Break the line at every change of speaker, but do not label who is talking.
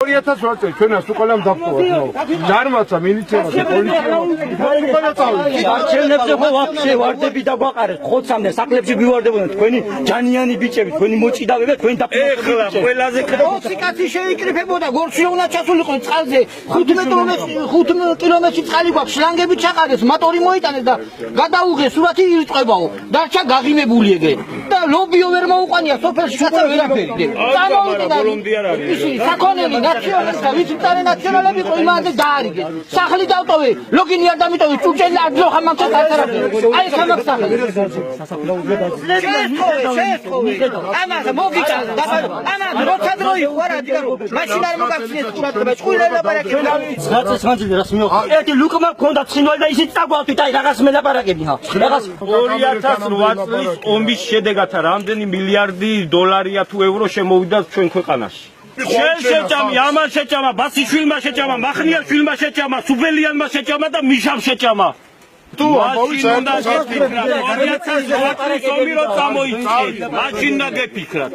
2008 ჩვენას უყალამ დაფტოვა. ჯარმაცა მილიცია და პოლიცია.
არჩევნებზე ხო ვაფშე ვარდები და გვაყარეთ. ხოცამდე საკლებში გვივარდებოდნენ თქვენი ჯანიანი ბიჭები, თქვენი მოჭიდავება, თქვენ და
ეხლა ყველაზე
ოქი კაცი შეიკრიფებოდა გორში უნდა ჩასულიყო წყალზე 15 კილომეტრი წყალი გვაქვს შლანგები ჩაყარეს მოტორი მოიტანეს და გადაუღეს სურათი ირწყვებაო დარჩა გაღიმებული ეგრე და ლობიო ვერ მოუყანია სოფელში ჩაცა ვერაფერი
წამოვიდა ბოლონდიარ არის
ისინი საქონელი ნაციონალისტა ვიცი წარე ნაციონალები ყო იმაზე დაარიგეს სახლი დავტოვე ლოგინი არ დამიტოვე ჭურჭელი აძლო ხამამცა დაწარაფე აი სამახსახე ამაზე მოგიკა ამაზე როცა დროი ვარა დიარო მაშინ არ მოგახსნეს ყურადღება ჭკუილა ლაპარაკები გაწესხანძილი რას მიოხო ერთი ლუკმა მქონდა ცხინვალ და ისიც წაგვავთით აი რაღაც მელაპარაკები ხა რაღაც
2008 წლის ომის შედეგად რამდენი მილიარდი დოლარია თუ ევრო შემოვიდა ჩვენ ქვეყანაში შეჭამა ამან შეჭამა ბასიშვილმა შეჭამა მახნიაშვილმა შეჭამა სუბელიანმა შეჭამა და მიშამ შეჭამა თუ ამბობთ უნდა გეფიქრათ 2008 წლის ომი რო წამოიწყეს მაშინ უნდა გეფიქრათ